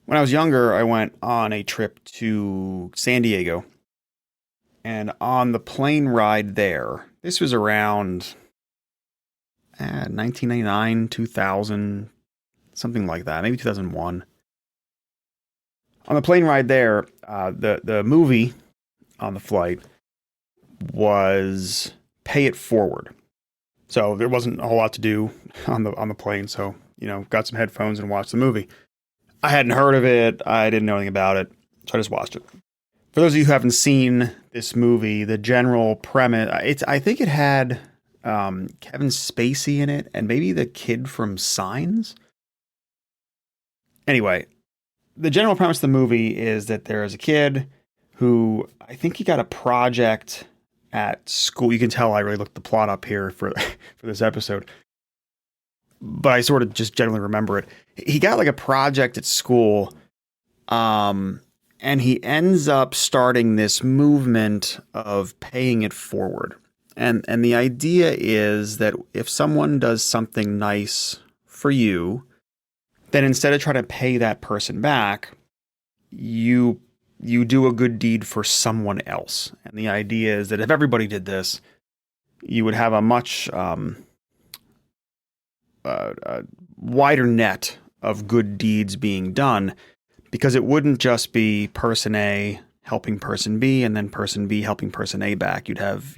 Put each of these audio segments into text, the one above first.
When I was younger, I went on a trip to San Diego, and on the plane ride there, this was around 1999, 2000, something like that, maybe 2001. On the plane ride there, the movie on the flight was Pay It Forward. So there wasn't a whole lot to do on the plane, so got some headphones and watched the movie. I hadn't heard of it. I didn't know anything about it, so I just watched it. For those of you who haven't seen this movie, the general premise, I think it had Kevin Spacey in it and maybe the kid from Signs. Anyway, the general premise of the movie is that there is a kid who I think he got a project at school. You can tell I really looked the plot up here for for this episode, but I sort of just generally remember it. He got like a project at school, and he ends up starting this movement of paying it forward. And the idea is that if someone does something nice for you, then instead of trying to pay that person back, you do a good deed for someone else. And the idea is that if everybody did this, you would have a much wider net of good deeds being done, because it wouldn't just be person A helping person B and then person B helping person A back. You'd have,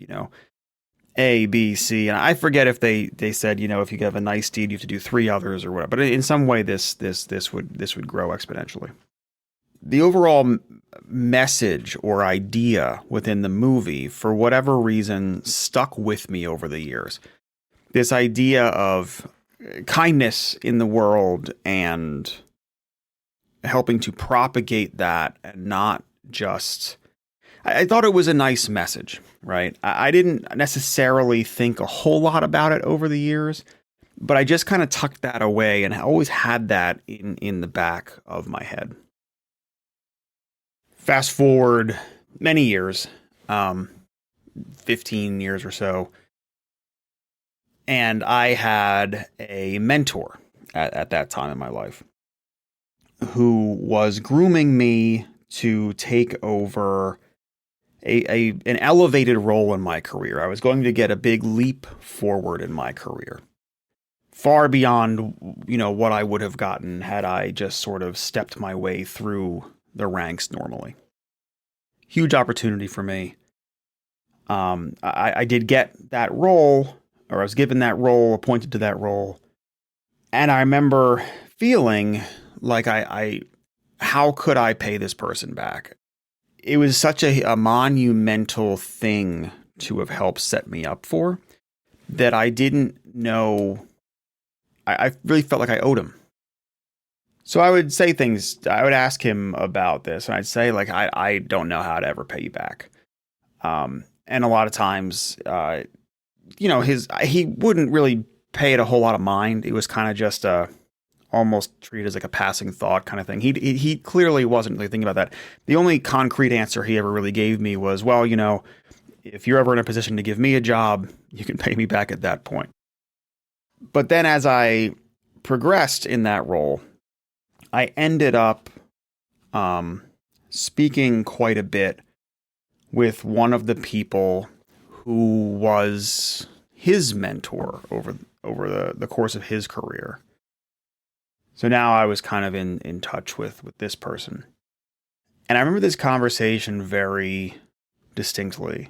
A, B, C, and I forget if they said, if you have a nice deed, you have to do three others or whatever. But in some way, this would grow exponentially. The overall message or idea within the movie, for whatever reason, stuck with me over the years. This idea of kindness in the world and helping to propagate that, and not just. I thought it was a nice message, right? I didn't necessarily think a whole lot about it over the years, but I just kind of tucked that away and I always had that in the back of my head. Fast forward many years, 15 years or so, and I had a mentor at that time in my life who was grooming me to take over an elevated role in my career. I was going to get a big leap forward in my career, far beyond what I would have gotten had I just sort of stepped my way through the ranks normally. Huge opportunity for me. I did get that role, or I was given that role, appointed to that role, and I remember feeling like how could I pay this person back? It was such a monumental thing to have helped set me up for, that I didn't know. I really felt like I owed him. So I would say things, I would ask him about this, and I'd say, like, I don't know how to ever pay you back. And a lot of times, he wouldn't really pay it a whole lot of mind. It was kind of just almost treated as like a passing thought kind of thing. He clearly wasn't really thinking about that. The only concrete answer he ever really gave me was, well, if you're ever in a position to give me a job, you can pay me back at that point. But then as I progressed in that role, I ended up speaking quite a bit with one of the people who was his mentor over the course of his career. So now I was kind of in touch with this person. And I remember this conversation very distinctly.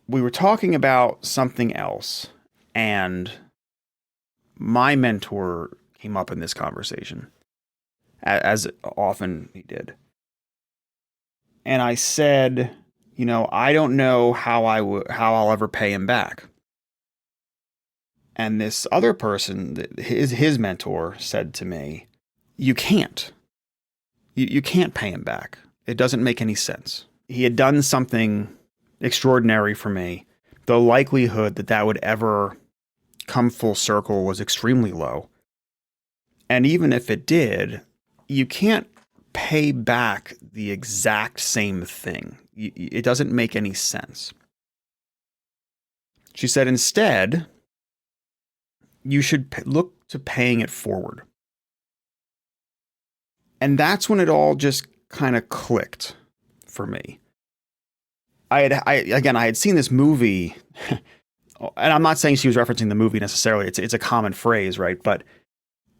We were talking about something else, and my mentor came up in this conversation, as often he did. And I said, I don't know how I'll ever pay him back. And this other person, his mentor, said to me, you can't. You can't pay him back. It doesn't make any sense. He had done something extraordinary for me. The likelihood that would ever come full circle was extremely low. And even if it did, you can't pay back the exact same thing. It doesn't make any sense. She said, instead, you should look to paying it forward. And that's when it all just kind of clicked for me. I had seen this movie, and I'm not saying she was referencing the movie necessarily. It's a common phrase, right? But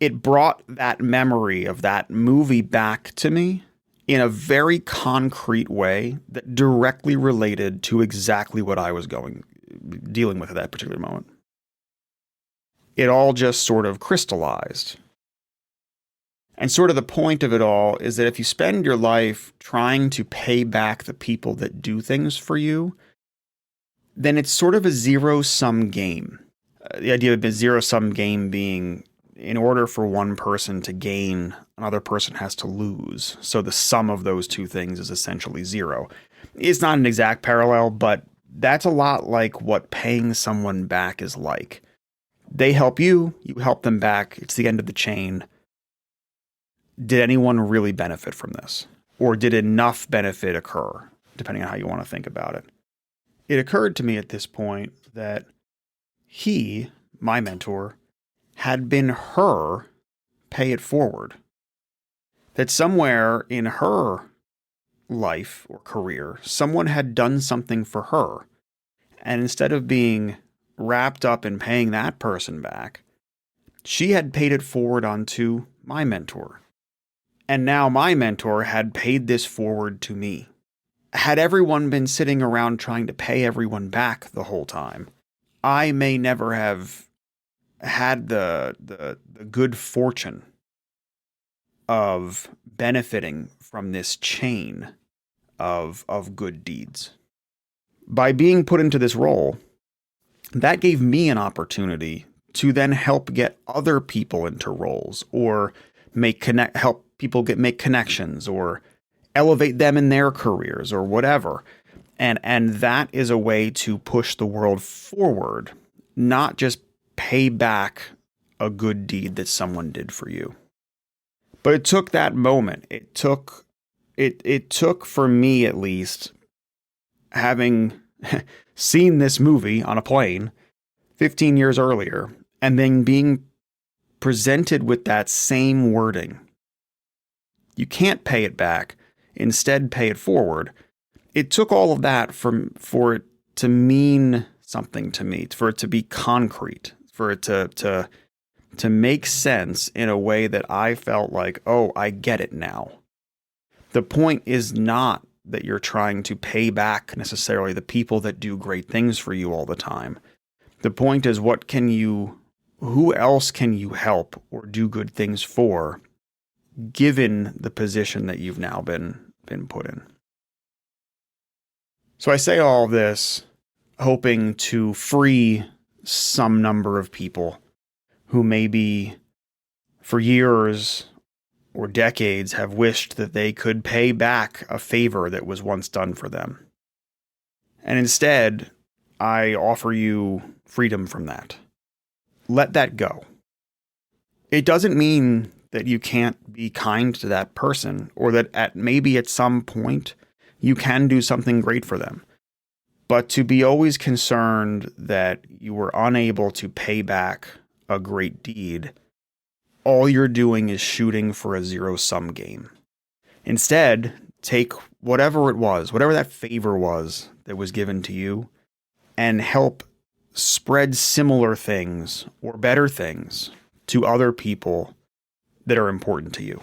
it brought that memory of that movie back to me in a very concrete way that directly related to exactly what I was dealing with at that particular moment. It all just sort of crystallized. And sort of the point of it all is that if you spend your life trying to pay back the people that do things for you, then it's sort of a zero-sum game. The idea of a zero-sum game being, in order for one person to gain, another person has to lose. So the sum of those two things is essentially zero. It's not an exact parallel, but that's a lot like what paying someone back is like. They help you, you help them back, it's the end of the chain. Did anyone really benefit from this? Or did enough benefit occur, depending on how you want to think about it? It occurred to me at this point that he, my mentor, had been her pay it forward. That somewhere in her life or career, someone had done something for her. And instead of being wrapped up in paying that person back, she had paid it forward onto my mentor. And now my mentor had paid this forward to me. Had everyone been sitting around trying to pay everyone back the whole time, I may never have had the good fortune of benefiting from this chain of good deeds. By being put into this role, that gave me an opportunity to then help get other people into roles, or help people make connections, or elevate them in their careers, or whatever. And that is a way to push the world forward, not just pay back a good deed that someone did for you. But it took that moment. It took for me, at least, having seen this movie on a plane 15 years earlier, and then being presented with that same wording. You can't pay it back. Instead, pay it forward. It took all of that for it to mean something to me, for it to be concrete, for it to make sense in a way that I felt like, oh, I get it now. The point is not that you're trying to pay back necessarily the people that do great things for you all the time. The point is, who else can you help or do good things for, given the position that you've now been put in. So I say all this hoping to free some number of people who maybe for years or decades have wished that they could pay back a favor that was once done for them. And instead, I offer you freedom from that. Let that go. It doesn't mean that you can't be kind to that person, or that maybe at some point you can do something great for them. But to be always concerned that you were unable to pay back a great deed, all you're doing is shooting for a zero-sum game. Instead, take whatever it was, whatever that favor was that was given to you, and help spread similar things or better things to other people that are important to you.